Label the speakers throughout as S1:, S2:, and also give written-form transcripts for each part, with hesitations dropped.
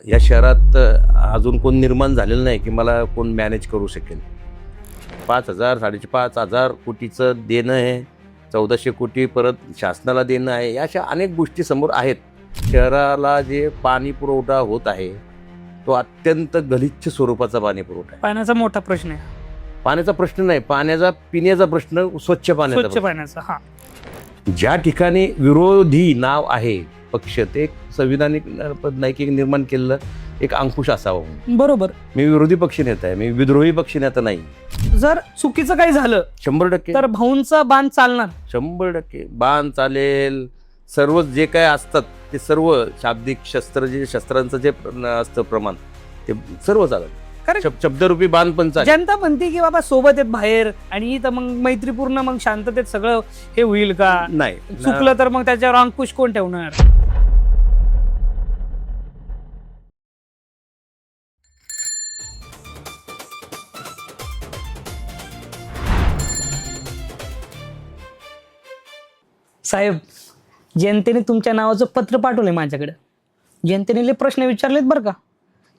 S1: या शहरात अजून कोण निर्माण झालेलं नाही की मला कोण मॅनेज करू शकेल. 5,000 5,500 कोटीचं देणं आहे, 1400 कोटी परत शासनाला देणं आहे. या अशा अनेक गोष्टी समोर आहेत. शहराला जे पाणी पुरवठा होत आहे तो अत्यंत गलिच्छ स्वरूपाचा पाणी पुरवठा आहे.
S2: पाण्याचा मोठा प्रश्न आहे.
S1: पाण्याचा प्रश्न नाही, पाण्याचा पिण्याचा प्रश्न, स्वच्छ पाण्याचा
S2: स्वच्छ पाण्याचा. हा,
S1: ज्या ठिकाणी विरोधी नाव आहे पक्ष, ते एक संविधानिक नैतिक निर्माण केलेलं एक अंकुश असावं म्हणून.
S2: बरोबर.
S1: मी विरोधी पक्ष नेता आहे, मी विद्रोही पक्ष नेता नाही.
S2: जर चुकीचं काही झालं
S1: 100%
S2: तर भाऊंचा बाण चालणार.
S1: 100% बाण चालेल. सर्व जे काय असतात ते सर्व शाब्दिक शस्त्र, जे शस्त्रांचं जे असतं प्रमाण, ते सर्व चालेल.
S2: कारण
S1: शब्दरूपी बाण पण चालेल.
S2: जनता म्हणते की बाबा सोबत आहेत बाहेर, आणि इथं मग मैत्रीपूर्ण मग शांततेत सगळं हे होईल का?
S1: नाही,
S2: चुकलं तर मग त्याच्यावर अंकुश कोण ठेवणार? साहेब, जनतेने तुमच्या नावाचं पत्र पाठवलंय माझ्याकडे. जनतेने लय प्रश्न विचारलेत बरं का,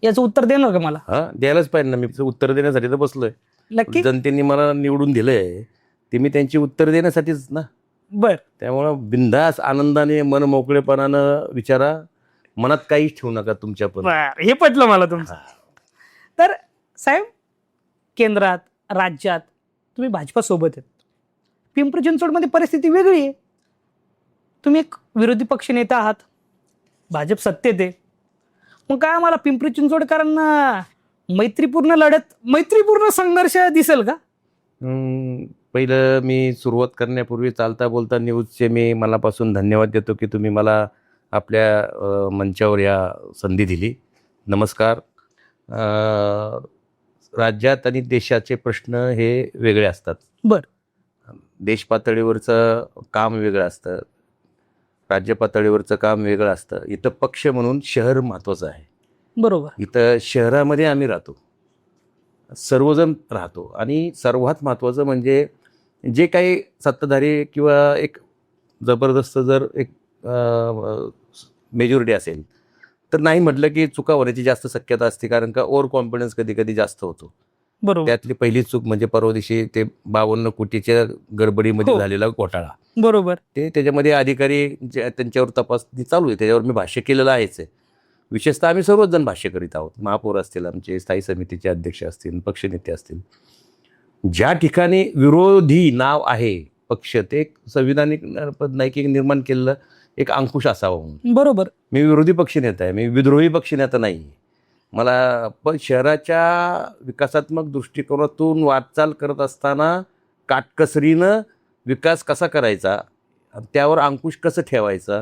S2: याचं उत्तर देणार का मला?
S1: हा, द्यायलाच पाहिजे ना. मी उत्तर देण्यासाठी तर बसलोय.
S2: नक्की.
S1: जनतेने मला निवडून दिलंय, ते मी त्यांची उत्तर देण्यासाठीच ना.
S2: बर.
S1: त्यामुळं बिंदास आनंदाने मन मोकळेपणानं विचारा. मनात काहीच ठेवू नका तुमच्या पण.
S2: बर, हे पटलं मला तुमचं. तर साहेब, केंद्रात राज्यात तुम्ही भाजपा सोबत आहेत. पिंपरी चिंचवडमध्ये परिस्थिती वेगळी आहे. तुम्ही एक विरोधी पक्ष नेता आहात, भाजप सत्तेत आहे. मग काय आम्हाला पिंपरी चिंचवडकरांना मैत्रीपूर्ण लढत, मैत्रीपूर्ण संघर्ष दिसेल का?
S1: पहिलं मी सुरुवात करण्यापूर्वी चालता बोलता न्यूजचे मी मनापासून धन्यवाद देतो की तुम्ही मला आपल्या मंचावर या संधी दिली. नमस्कार. राज्यात आणि देशाचे प्रश्न हे वेगळे असतात.
S2: बर.
S1: देश पातळीवरचं काम वेगळं असतं, राज्य पातळीवरचं काम वेगळं असतं. इथं पक्ष म्हणून शहर महत्त्वाचं आहे.
S2: बरोबर.
S1: इथं शहरामध्ये आम्ही राहतो, सर्वजण राहतो, आणि सर्वात महत्त्वाचं म्हणजे जे काही सत्ताधारी किंवा एक जबरदस्त जर एक मेजॉरिटी असेल तर नाही म्हटलं की चुका होण्याची जास्त शक्यता असते, कारण का ओव्हर कॉन्फिडन्स कधी कधी जास्त होतो.
S2: बरोबर.
S1: त्यातली पहिली चूक म्हणजे परवा दिवशी ते 52 कोटीच्या गडबडीमध्ये
S2: हो.
S1: झालेला घोटाळा.
S2: बरोबर.
S1: त्याच्यामध्ये अधिकारी त्यांच्यावर तपासणी चालू आहे, त्याच्यावर मी भाष्य केलेलं आहेच आहे. विशेषतः आम्ही सर्वच जण भाष्य करीत आहोत. महापौर असतील, आमचे स्थायी समितीचे अध्यक्ष असतील, पक्षनेते असतील. ज्या ठिकाणी विरोधी नाव आहे पक्ष, ते एक संविधानिक नैतिक निर्माण केलेलं एक अंकुश असावं म्हणून.
S2: बरोबर.
S1: मी विरोधी पक्ष नेता आहे, मी विद्रोही पक्ष नेता नाही. मला पण शहराच्या विकासात्मक दृष्टिकोनातून वाटचाल करत असताना काटकसरीनं विकास कसा करायचा, त्यावर अंकुश कसं ठेवायचा,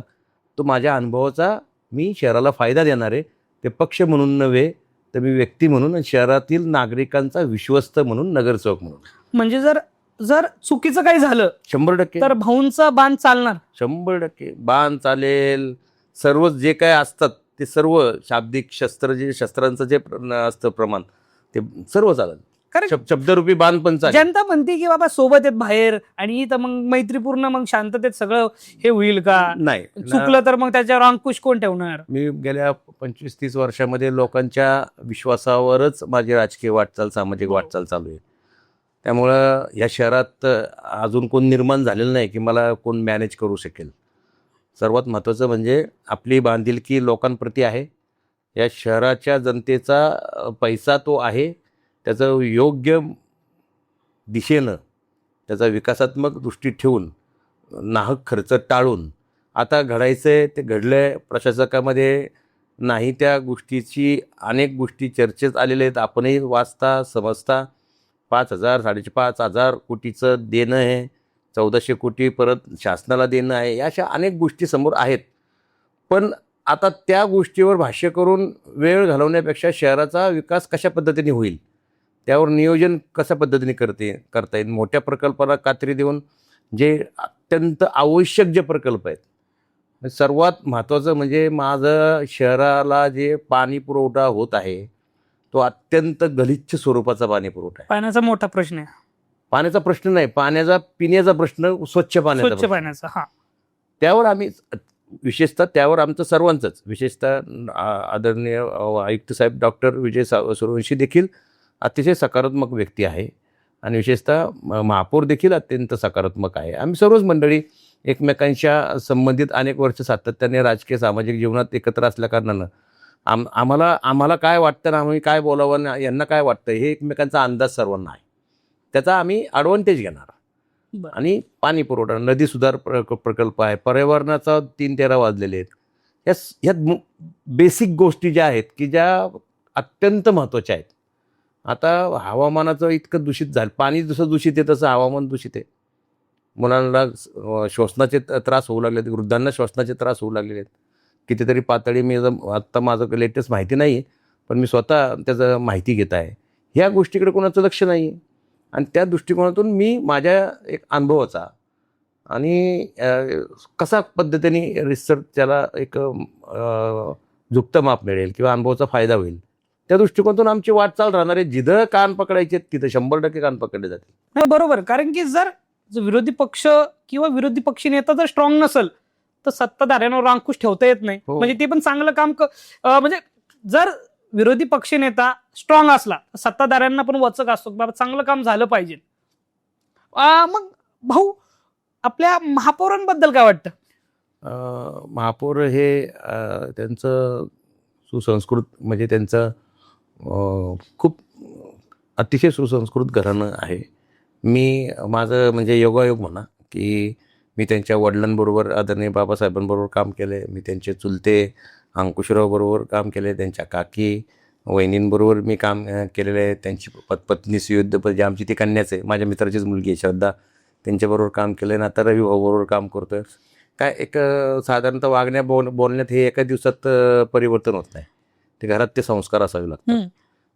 S1: तो माझ्या अनुभवाचा मी शहराला फायदा देणार आहे. ते पक्ष म्हणून नव्हे, तर मी व्यक्ती म्हणून आणि शहरातील नागरिकांचा विश्वस्त म्हणून, नगरसेवक म्हणून.
S2: म्हणजे जर जर चुकीचं काही झालं
S1: 100%
S2: तर भाऊंचा बाण चालणार.
S1: 100% बाण चालेल. सर्व जे काय असतात ते सर्व शाब्दिक शस्त्र, जे शस्त्रांचं जे असतं प्रमाण, ते सर्व चालेल.
S2: कारण
S1: शब्दरूपी बाण पण चालेल.
S2: जनता म्हणते की बाबा सोबत आहेत बाहेर, आणि इथं मग मैत्रीपूर्ण मग शांततेत सगळं हे होईल का?
S1: नाही,
S2: चुकलं तर मग त्याच्यावर अंकुश कोण ठेवणार?
S1: मी गेल्या 25-30 वर्षामध्ये लोकांच्या विश्वासावरच माझी राजकीय वाटचाल, सामाजिक वाटचाल चालू आहे. त्यामुळं या शहरात अजून कोण निर्माण झालेलं नाही की मला कोण मॅनेज करू शकेल. सर्वात महत्त्वाचं म्हणजे आपली बांधिलकी लोकांप्रती आहे. या शहराच्या जनतेचा पैसा तो आहे, त्याचं योग्य दिशेनं, त्याचा विकासात्मक दृष्टी ठेवून, नाहक खर्च टाळून आता घडायचं आहे ते घडलं आहे. प्रशासकामध्ये नाही त्या गोष्टीची अनेक गोष्टी चर्चेत आलेल्या आहेत. आपणही वाचता समजता. 5,000 5,500 कोटीचं देणं आहे, 1400 कोटी परत शासनाला देणं आहे. या अशा अनेक गोष्टी समोर आहेत. पण आता त्या गोष्टीवर भाष्य करून वेळ घालवण्यापेक्षा शहराचा विकास कशा पद्धतीने होईल, त्यावर नियोजन कशा पद्धतीने करता येईल, मोठ्या प्रकल्पाला कात्री देऊन जे अत्यंत आवश्यक जे प्रकल्प आहेत, सर्वात महत्त्वाचं म्हणजे माझं शहराला जे पाणी पुरवठा होत आहे तो अत्यंत गलिच्छ स्वरूपाचा पाणी पुरवठा आहे.
S2: पाण्याचा मोठा प्रश्न आहे.
S1: पाण्याचा प्रश्न नाही, पाण्याचा पिण्याचा प्रश्न, स्वच्छ
S2: स्वच्छ
S1: पाण्याचा.
S2: पाण्याचा. हा,
S1: त्यावर आम्ही विशेषतः त्यावर आमचं सर्वांचंच, विशेषतः आदरणीय आयुक्त साहेब डॉक्टर विजय सूर्यवंशी देखील अतिशय सकारात्मक व्यक्ती आहे आणि विशेषतः महापौर देखील अत्यंत सकारात्मक आहे. आम्ही सर्वच मंडळी एकमेकांच्या संबंधित अनेक वर्ष सातत्याने राजकीय सामाजिक जीवनात एकत्र असल्याकारणानं आम्हाला काय वाटतं ना, आम्ही काय बोलावं ना, यांना काय वाटतं हे एकमेकांचा अंदाज सर्वांना आहे. त्याचा आम्ही ॲडव्हान्टेज घेणार.
S2: बरं.
S1: आणि पाणी पुरवठा, नदी सुधार प्रकल्प आहे, पर्यावरणाचा 3-13 वाजलेले आहेत. ह्या बेसिक गोष्टी ज्या आहेत की ज्या अत्यंत महत्त्वाच्या आहेत. आता हवामानाचं इतकं दूषित झालं, पाणी जसं दूषित आहे तसं हवामान दूषित आहे. मुलांना श्वसनाचे त्रास होऊ लागले आहेत, वृद्धांना श्वसनाचे त्रास होऊ लागलेले आहेत. कितीतरी पातळी मी आत्ता माझं लेटेस्ट माहिती नाही, पण मी स्वतः त्याचं माहिती घेत आहे. ह्या गोष्टीकडे कोणाचं लक्ष नाही आहे आणि त्या दृष्टिकोनातून मी माझ्या एक अनुभवाचा आणि कसा पद्धतीने रिसर्च त्याला एक झुकतं माप मिळेल किंवा अनुभवाचा फायदा होईल, त्या दृष्टिकोनातून आमची वाटचाल राहणार आहे. जिथं कान पकडायचे तिथं 100% कान पकडले जातील.
S2: नाही, बरोबर. कारण की जर विरोधी पक्ष किंवा विरोधी पक्षी नेता जर स्ट्रॉंग नसेल तर सत्ताधाऱ्यांवर अंकुश ठेवता येत नाही.
S1: हो.
S2: म्हणजे ते पण चांगलं काम म्हणजे जर विरोधी पक्ष नेता स्ट्रॉंग असला तर सत्ताधाऱ्यांना पण वचक असतो बाबा चांगलं काम झालं पाहिजे. मग भाऊ, आपल्या महापौरांबद्दल काय वाटतं?
S1: महापौर हे त्यांचं सुसंस्कृत, म्हणजे त्यांचं खूप अतिशय सुसंस्कृत घराणं आहे. माझं म्हणजे योगायोग म्हणा की मी त्यांच्या वडिलांबरोबर आदरणीय बाबासाहेबांबरोबर काम केले. मी त्यांचे चुलते अंकुशरावबरोबर काम केले. त्यांच्या काकी वहिनींबरोबर मी काम केलेलं आहे. त्यांची पत्नी सुयुद्ध जे आमची ती कन्याच आहे, माझ्या मित्राचीच मुलगी आहे श्रद्धा, त्यांच्याबरोबर काम केलं आहे. आणि आता रवी भाऊबरोबर काम करतो आहे. काय एक साधारणतः वागण्या बोलण्यात हे एका दिवसात परिवर्तन होत नाही. ते घरात ते संस्कार असावे लागतात.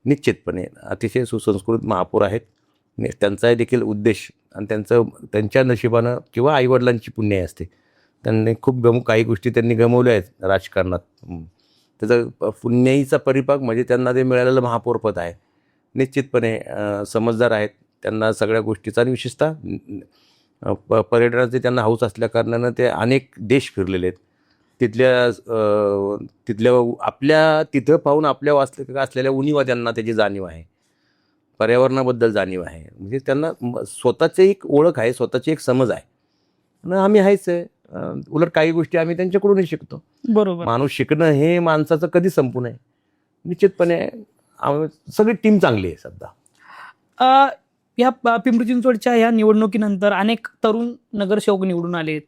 S1: निश्चितपणे अतिशय सुसंस्कृत महापौर आहेत. त्यांचाही देखील उद्देश आणि त्यांच्या नशिबानं किंवा आईवडिलांची पुण्याई असते. त्यांनी खूप काही गोष्टी त्यांनी गमावल्या आहेत राजकारणात. त्याचा पुण्याईचा परिपाक म्हणजे त्यांना ते मिळालेलं महापौरपद आहे. निश्चितपणे समजदार आहेत. त्यांना सगळ्या गोष्टीचा आणि विशेषतः पर्यटनाचे त्यांना हौस असल्याकारणानं ते अनेक देश फिरलेले आहेत. तिथल्या आपल्या तिथं पाहून आपल्या असलेल्या उणिवा त्यांना त्याची जाणीव आहे. पर्यावरणाबद्दल जाणीव आहे. म्हणजे त्यांना स्वतःची एक ओळख आहे, स्वतःची एक समज आहे. आणि आम्ही आहेच आहे. उलट काही गोष्टी आम्ही त्यांच्याकडूनही शिकतो.
S2: बरोबर.
S1: माणूस शिकणं हे माणसाचं कधी संपू नये. निश्चितपणे सगळी टीम चांगली आहे सध्या.
S2: या पिंपरी चिंचवडच्या ह्या निवडणुकीनंतर अनेक तरुण नगरसेवक निवडून आलेत.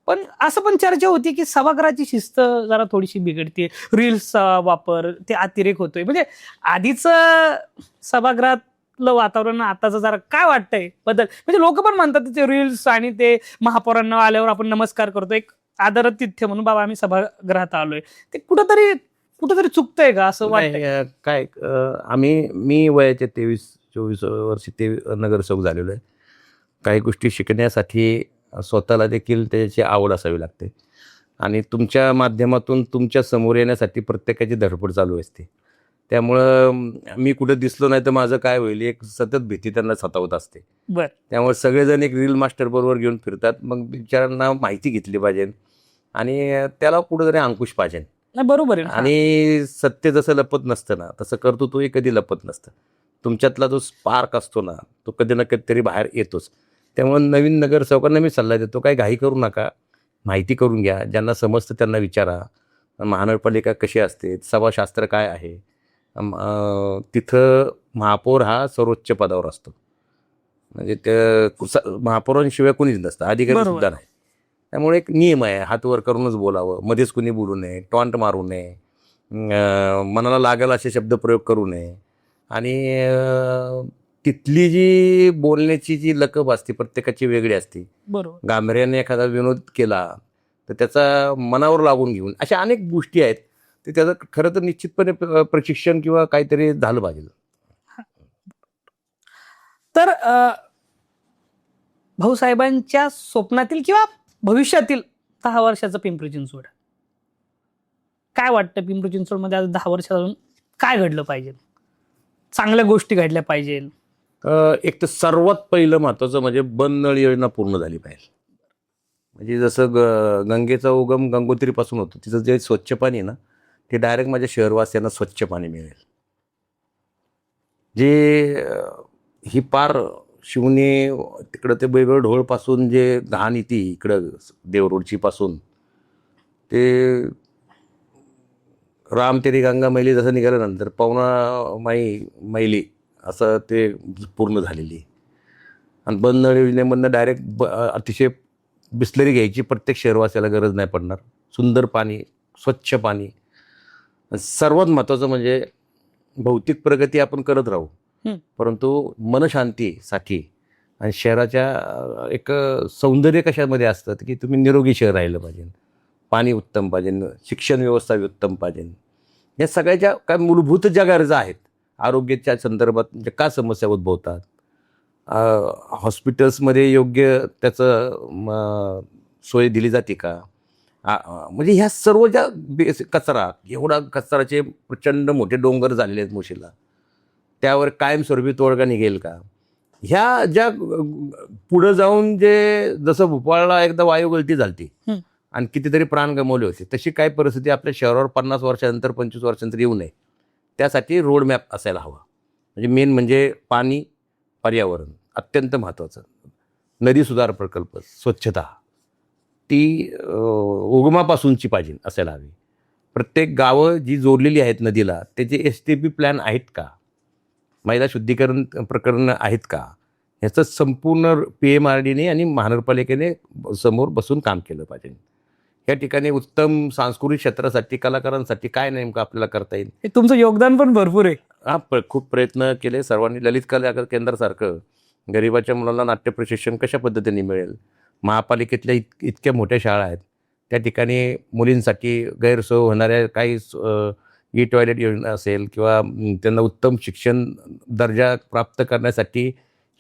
S2: पण असं पण चर्चा होती की सभागृहाची शिस्त जरा थोडीशी बिघडते, रील्सचा वापर, ते अतिरेक होतोय. म्हणजे आधीचं सभागृहातलं वातावरण आताचं जरा काय वाटतंय बदल? म्हणजे लोक पण म्हणतात ते रील्स आणि ते महापौरांना आल्यावर आपण नमस्कार करतो, एक आदरातिथ्य म्हणून बाबा आम्ही सभागृहात आलोय, ते कुठंतरी चुकतंय का असं वाटतंय?
S1: काय मी वयाचे 23-24 वर्षी ते नगरसेवक झालेलो आहे. काही गोष्टी शिकण्यासाठी स्वतःला देखील त्याची आवड असावी लागते आणि तुमच्या माध्यमातून तुमच्या समोर येण्यासाठी प्रत्येकाची धडपड चालू असते. त्यामुळं मी कुठं दिसलो नाही तर माझं काय होईल एक सतत भीती त्यांना सतावत असते.
S2: बरं.
S1: त्यामुळे सगळेजण एक रील मास्टर बरोबर घेऊन फिरतात. मग बिचारांना माहिती घेतली पाहिजे आणि त्याला कुठंतरी अंकुश पाहिजे.
S2: बरोबर आहे.
S1: आणि सत्य जसं लपत नसतं ना तसं कर्तृत्वही कधी लपत नसतं. तुमच्यातला जो स्पार्क असतो ना तो कधी ना कधीतरी बाहेर येतोच. त्यामुळे नवीन नगरसेवकांना मी सल्ला देतो, काही घाई करू नका, माहिती करून घ्या. ज्यांना समजतं त्यांना विचारा. महानगरपालिका कशी असते, सभाशास्त्र काय आहे. तिथं महापौर हा सर्वोच्च पदावर असतो. म्हणजे त्या महापौरांशिवाय कोणीच नसतं, अधिकारी सुद्धा नाही. त्यामुळे एक नियम आहे, हात वर करूनच बोलावं, मध्येच कुणी बोलू नये, टॉन्ट मारू नये, मनाला लागेल असे शब्द प्रयोग करू नये. आणि तिथली जी बोलण्याची जी लकब असते प्रत्येकाची वेगळी असते.
S2: बरोबर.
S1: गांभीर्याने एखादा विनोद केला तर त्याचा मनावर लागून घेऊन अशा अनेक गोष्टी आहेत. ते त्याचं खरं तर निश्चितपणे प्रशिक्षण किंवा काहीतरी झालं पाहिजे.
S2: तर भाऊसाहेबांच्या स्वप्नातील किंवा भविष्यातील 10 वर्षाचं पिंपरी चिंचवड काय वाटतं? पिंपरी चिंचवडमध्ये आज 10 वर्षात अजून काय घडलं पाहिजे, चांगल्या गोष्टी घडल्या पाहिजे? एक
S1: तर सर्वात पहिलं महत्त्वाचं म्हणजे बंद नळ योजना पूर्ण झाली पाहिजे. म्हणजे जसं गंगेचा उगम गंगोत्रीपासून होतो, तिचं जे स्वच्छ पाणी आहे ना, ते डायरेक्ट माझ्या शहरवासियांना स्वच्छ पाणी मिळेल. जे ही पार शिवणे तिकडं ते बैगळ ढोळपासून जे घाण येते इकडं देवरोडची पासून, ते राम तेरी गंगा मैली जसं निघाल्यानंतर पवना मैली असं ते पूर्ण झालेली आहे. आणि बंद नळी योजनेमधनं डायरेक्ट अतिशय बिस्लरी घ्यायची प्रत्येक शहरवासियाला गरज नाही पडणार. सुंदर पाणी, स्वच्छ पाणी. सर्वात महत्त्वाचं म्हणजे भौतिक प्रगती आपण करत राहू, परंतु मनशांतीसाठी आणि शहराच्या एक सौंदर्य कशामध्ये असतं की तुम्ही निरोगी शहर राहिलं पाहिजे, पाणी उत्तम पाहिजे, शिक्षण व्यवस्था उत्तम पाहिजे. या सगळ्याच्या काय मूलभूत ज्या गरजा आहेत आरोग्याच्या संदर्भात, म्हणजे का समस्या उद्भवतात, हॉस्पिटल्समध्ये योग्य त्याचं सोय दिली जाते का, म्हणजे ह्या सर्व ज्या कचरा, एवढा कचराचे प्रचंड मोठे डोंगर झालेले आहेत मुशीला, त्यावर कायमस्वरूपी तोडगा निघेल का, ह्या ज्या पुढं जाऊन जे जसं भोपाळला एकदा वायुगळती झाली आणि कितीतरी प्राण गमावले होते, तशी काय परिस्थिती आपल्या शहरावर 50 वर्षानंतर 25 वर्षानंतर येऊ नये, त्यासाठी रोड मॅप असायला हवा. म्हणजे मेन म्हणजे पाणी, पर्यावरण अत्यंत महत्त्वाचं, नदी सुधार प्रकल्प, स्वच्छता ती उगमापासूनची पाहिजे असायला हवी. प्रत्येक गावं जी जोडलेली आहेत नदीला त्याचे STP प्लॅन आहेत का, महिला शुद्धीकरण प्रकरणं आहेत का, ह्याचं संपूर्ण PMRDने आणि महानगरपालिकेने समोर बसून काम केलं पाहिजे. या ठिकाणी उत्तम सांस्कृतिक क्षेत्रासाठी, कलाकारांसाठी काय नेमकं आपल्याला करता येईल,
S2: हे तुमचं योगदान पण भरपूर आहे.
S1: खूप प्रयत्न केले सर्वांनी. ललित कला केंद्रासारखं गरिबाच्या मुलांना नाट्य प्रशिक्षण कशा पद्धतीने मिळेल, महापालिकेतल्या इतक्या मोठ्या शाळा आहेत त्या ठिकाणी मुलींसाठी गैरसोय होणाऱ्या काही ई टॉयलेट योजना असेल किंवा त्यांना उत्तम शिक्षण दर्जा प्राप्त करण्यासाठी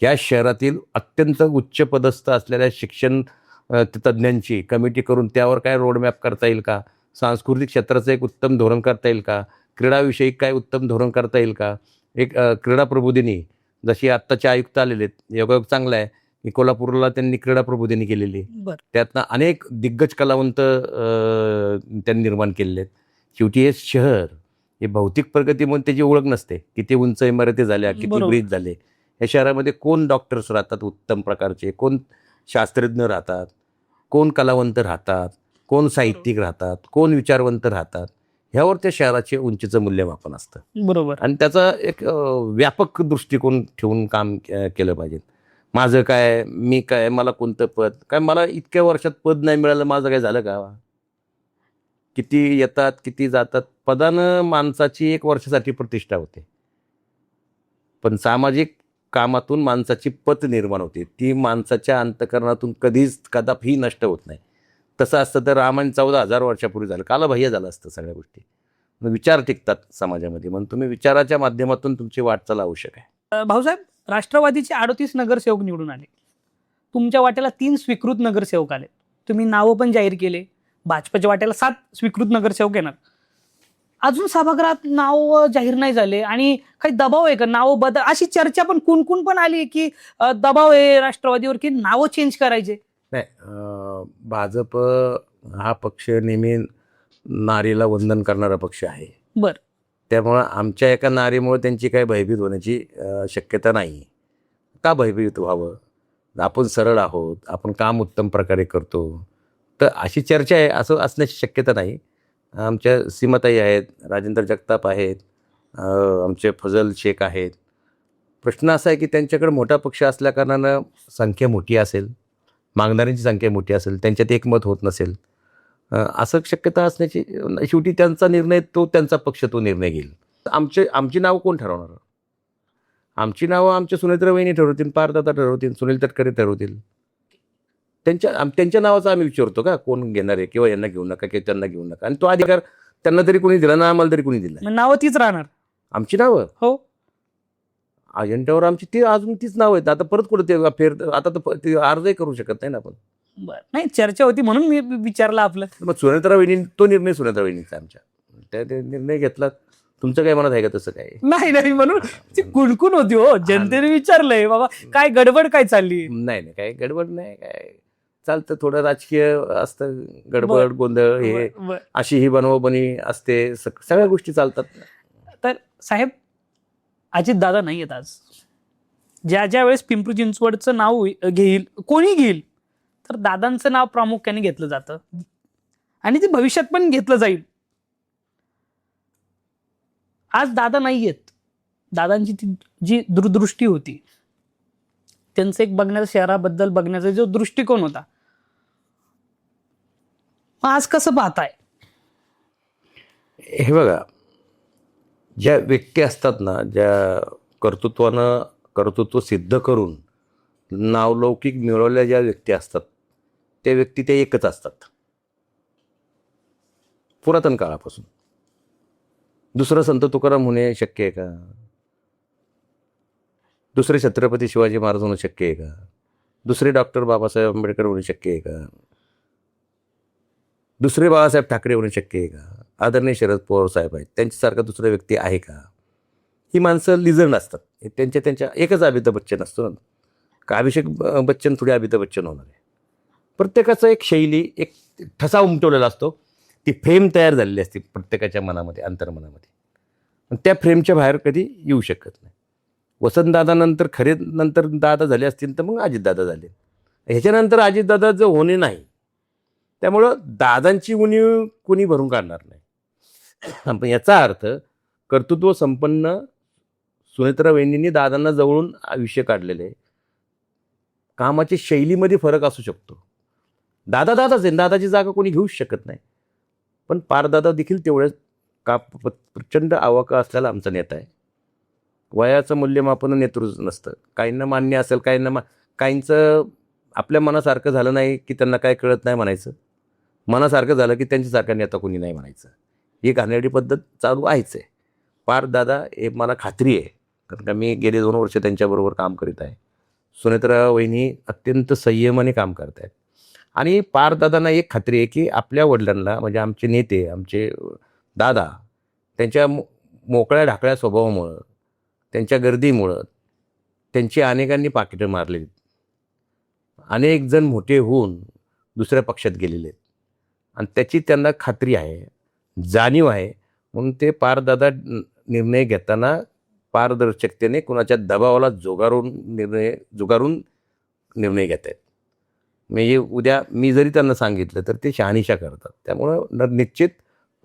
S1: ह्या शहरातील अत्यंत उच्च पदस्थ असलेल्या शिक्षण तज्ज्ञांची कमिटी करून त्यावर काय रोडमॅप करता येईल का, सांस्कृतिक क्षेत्राचं एक उत्तम धोरण करता येईल का, क्रीडाविषयी काय उत्तम धोरण करता येईल का, एक क्रीडा प्रबोधिनी जशी आत्ताचे आयुक्त आलेले आहेत, योगायोग चांगला आहे की कोल्हापूरला त्यांनी क्रीडा प्रबोधिनी केलेली, त्यातनं अनेक दिग्गज कलावंत त्यांनी निर्माण केलेले आहेत. शेवटी हे शहर हे भौतिक प्रगती म्हणून त्याची ओळख नसते, किती उंच इमारती झाल्या, किती ब्रिज झाले. या शहरामध्ये कोण डॉक्टर्स राहतात उत्तम प्रकारचे, कोण शास्त्रज्ञ राहतात, कोण कलावंत राहतात, कोण साहित्यिक राहतात, कोण विचारवंत राहतात, ह्यावर त्या शहराचे उंचीचं मूल्यमापन असतं.
S2: बरोबर.
S1: आणि त्याचा एक व्यापक दृष्टिकोन ठेवून काम केलं पाहिजे. माझं काय, मी काय, मला कोणतं पद काय, मला इतक्या वर्षात पद नाही मिळालं, माझं काय झालं का, किती येतात किती जातात. पदानं माणसाची एक वर्षासाठी प्रतिष्ठा होते, पण सामाजिक कामातून माणसाची पत निर्माण होते, ती माणसाच्या अंतःकरणातून कदापि नष्ट होत नाही. तसं असतं तर रामायण 14,000 वर्षापूर्वी झालं, कालबाह्य झालं असतं सगळ्या गोष्टी. विचार टिकतात समाजामध्ये, म्हणून तुम्ही विचाराच्या माध्यमातून तुमची वाटचाल आवश्यक आहे.
S2: भाऊसाहेब, राष्ट्रवादीचे 38 नगरसेवक निवडून आले, तुमच्या वाट्याला 3 स्वीकृत नगरसेवक आले, तुम्ही नावं पण जाहीर केले. भाजपच्या वाट्याला 7 स्वीकृत नगरसेवक येणार, अजून सभागृहात नाव जाहीर नाही झाले आणि काही दबाव आहे का, नाव बदल, अशी चर्चा पण कुणकुण पण आली की दबाव आहे राष्ट्रवादीवर की नावं चेंज करायचे.
S1: नाही, भाजप हा पक्ष नेहमी नारीला वंदन करणारा पक्ष आहे.
S2: बर,
S1: त्यामुळं आमच्या एका नारीमुळे त्यांची काही भयभीत होण्याची शक्यता नाही. का भयभीत व्हावं, आपण सरळ आहोत, आपण काम उत्तम प्रकारे करतो, तर अशी चर्चा आहे असं असण्याची शक्यता नाही. आमच्या सीमाताई आहेत, राजेंद्र जगताप आहेत, आमचे फजल शेख आहेत. प्रश्न असा आहे की त्यांच्याकडे मोठा पक्ष असल्याकारणानं संख्या मोठी असेल, मागणाऱ्यांची संख्या मोठी असेल, त्यांच्यात एकमत होत नसेल, असं शक्यता असण्याची. शेवटी त्यांचा निर्णय, तो त्यांचा पक्ष तो निर्णय घेईल. आमची नावं कोण ठरवणार, आमची नावं आमच्या सुनेत्रा वहिनी ठरवतील, पारदाता ठरवतील, सुनील तटकरे ठरवतील. त्यांच्या नावाचा आम्ही विचारतो का कोण घेणार आहे, किंवा यांना घेऊ नका किंवा त्यांना घेऊ नका, आणि तो अधिकार त्यांना तरी कोणी दिला ना, आम्हाला तरी कोणी दिला.
S2: नावं तीच राहणार,
S1: आमची नावं.
S2: हो,
S1: अजेंड्यावर आमची ती अजून तीच नाव आहेत. आता परत कुठं ते फेर, आता तर ते अर्जही करू शकत नाही ना आपण.
S2: बरं, नाही चर्चा होती म्हणून मी विचारलं आपलं.
S1: मग सुनेत्रा वहिनी, तो निर्णय सुनेत्रा वहिनीचा आमच्या, त्या निर्णय घेतला. तुमचं काय मनात आहे का तसं काय?
S2: नाही, म्हणून ती कुणकुण होती हो, जनतेने विचारलंय बाबा काय गडबड काय चालली.
S1: नाही, काय गडबड नाही, काय चालतं, थोडं राजकीय असतं, गडबड
S2: बर.
S1: गोंधळ हे
S2: बर, बर.
S1: अशी ही बनवबनी असते, सगळ्या गोष्टी चालतात.
S2: तर साहेब, अजितदादा नाही आहेत आज. ज्या वेळेस पिंपरी चिंचवडचं नाव घेईल, कोणी घेईल, तर दादांचं नाव प्रामुख्याने घेतलं जातं आणि ते भविष्यात पण घेतलं जाईल. आज दादा नाही आहेत. दादांची ती जी दूरदृष्टी होती, त्यांचं एक बघण्याचा, शहराबद्दल बघण्याचा जो दृष्टिकोन होता, मग आज कसं पाहताय?
S1: हे बघा, ज्या व्यक्ती असतात ना, ज्या कर्तृत्व सिद्ध करून नावलौकिक मिळवलेल्या ज्या व्यक्ती असतात, त्या व्यक्ती ते एकच असतात पुरातन काळापासून. दुसरं संत तुकाराम होणे शक्य आहे का? दुसरे छत्रपती शिवाजी महाराज होणं शक्य आहे का? दुसरे डॉक्टर बाबासाहेब आंबेडकर होणे शक्य आहे का? दुसरे बाळासाहेब ठाकरे होणे शक्य आहे का? आदरणीय शरद पवार साहेब आहेत, त्यांच्यासारखा दुसरा व्यक्ती आहे का? ही माणसं लिजंड असतात. त्यांच्या एकच अमिताभ बच्चन असतो ना, का अभिषेक बच्चन थोडी अमिताभ बच्चन होणार आहे? प्रत्येकाचं एक शैली, एक ठसा उमटवलेला असतो. ती फ्रेम तयार झालेली असते प्रत्येकाच्या मनामध्ये, अंतर्मनामध्ये. आणि त्या फ्रेमच्या बाहेर कधी येऊ शकत नाही. वसंतदादानंतर खरे नंतर दादा झाले असतील तर मग अजितदादा झाले. ह्याच्यानंतर अजितदादा जो होणे नाही. त्यामुळं दादांची उणीव कोणी भरून काढणार नाही. पण याचा अर्थ कर्तृत्व संपन्न सुनेत्रा वहिनींनी दादांना जवळून आयुष्य काढलेले आहे. कामाच्या शैलीमध्ये फरक असू शकतो. दादाच आहे, दादाची जागा कोणी घेऊच शकत नाही. पण पारदादा देखील तेवढ्याच प्रचंड आवाका असलेला आमचा नेता आहे. वयाचं मूल्यमापन नेतृत्व नसतं. काहींना मान्य असेल, काहींचं आपल्या मनासारखं झालं नाही की त्यांना काय कळत नाही म्हणायचं. मनासारखं झालं की त्यांच्यासारखा नेता कोणी नाही म्हणायचं. ही घाणेरडी पद्धत चालू आहेच आहे. पारदादा हे मला खात्री आहे, कारण का मी गेले 2 वर्ष त्यांच्याबरोबर काम करीत आहे. सुनेत्रा वहिनी अत्यंत संयमाने काम करत आहेत. आणि पारदादांना एक खात्री आहे की आपल्या वडिलांना, म्हणजे आमचे नेते, आमचे दादा, त्यांच्या मोकळ्या ढाकळ्या स्वभावामुळं, त्यांच्या गर्दीमुळं त्यांची अनेकांनी पाकिटं मारलेली. अनेक जण मोठे होऊन दुसऱ्या पक्षात गेलेले आहेत आणि त्याची त्यांना खात्री आहे, जाणीव आहे. म्हणून ते पारदादा निर्णय घेताना पारदर्शकतेने कुणाच्या दबावाला जुगारून निर्णय घेत आहेत. म्हणजे उद्या मी जरी त्यांना सांगितलं तर ते शहानिशा करतात. त्यामुळं निश्चित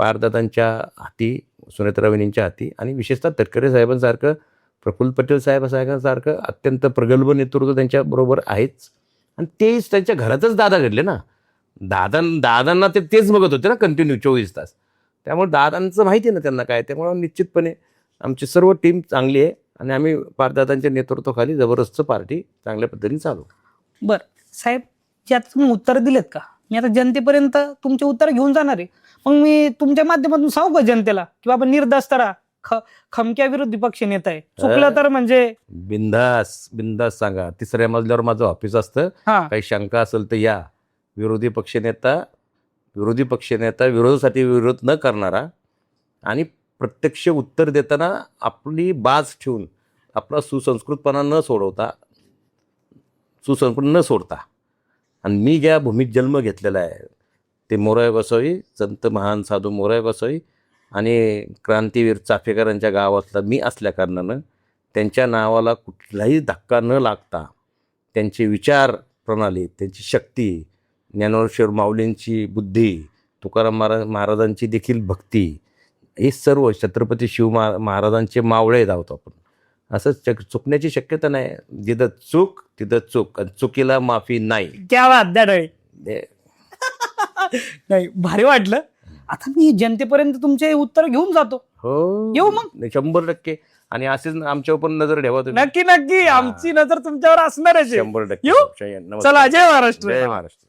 S1: पारदादांच्या हाती, सुनेत्रा वहिनींच्या हाती, आणि विशेषतः तटकरे साहेबांसारखं, प्रफुल्ल पटेल साहेबांसारखं अत्यंत प्रगल्भ नेतृत्व त्यांच्याबरोबर आहेच. आणि तेच त्यांच्या घरातच दादा घडले ना. दादांना तेच बघत होते ना कंटिन्यू 24 तास. त्यामुळे दादांचं माहिती आहे ना त्यांना काय. त्यामुळं निश्चितपणे आमची सर्व टीम चांगली आहे आणि आम्ही पारदादांच्या नेतृत्वाखाली जबरदस्त पार्टी चांगल्या पद्धतीने चालू.
S2: बरं साहेब, जे आता तुम्ही उत्तर दिलेत का, मी आता जनतेपर्यंत तुमचे उत्तर घेऊन जाणार आहे. मग मी तुमच्या माध्यमातून सांगू का जनतेला की बाबा निर्धास्त राहा, खमक्या विरोधी पक्ष नेता आहे, चुकलं तर म्हणजे
S1: बिंदास सांगा. 3ऱ्या मजल्यावर माझं ऑफिस असतं.
S2: हा,
S1: काही शंका असेल तर या. विरोधी पक्षनेता विरोधासाठी विरोध न करणारा आणि प्रत्यक्ष उत्तर देताना आपली बाज ठेवून, आपला सुसंस्कृतपणा न सोडता, आणि मी ज्या भूमीत जन्म घेतलेला आहे ते मोराय गोसावी, संत महान साधू मोराय गोसावी आणि क्रांतीवीर चाफेकरांच्या गावातला मी असल्याकारणानं त्यांच्या नावाला कुठलाही धक्का न लागता त्यांचे विचार प्रणाली, त्यांची शक्ती, ज्ञानेश्वर माऊलींची बुद्धी, तुकाराम महाराजांची देखील भक्ती, हे सर्व छत्रपती महाराजांचे मावळे धावतो आपण. असं चुकण्याची शक्यता नाही. जिथं चूक तिथं चूक, आणि चुकीला माफी नाही.
S2: क्या बात द्या. नाही, भारी वाटलं. आता मी जनतेपर्यंत तुमचे उत्तर घेऊन जातो.
S1: हो,
S2: येऊ मग
S1: 100%. आणि असेच आमच्यावर पण नजर ठेवा तुम्ही.
S2: नक्की आमची नजर तुमच्यावर असणारच आहे.
S1: 100%.
S2: येऊ? चला, जय महाराष्ट्र.
S1: जय महाराष्ट्र.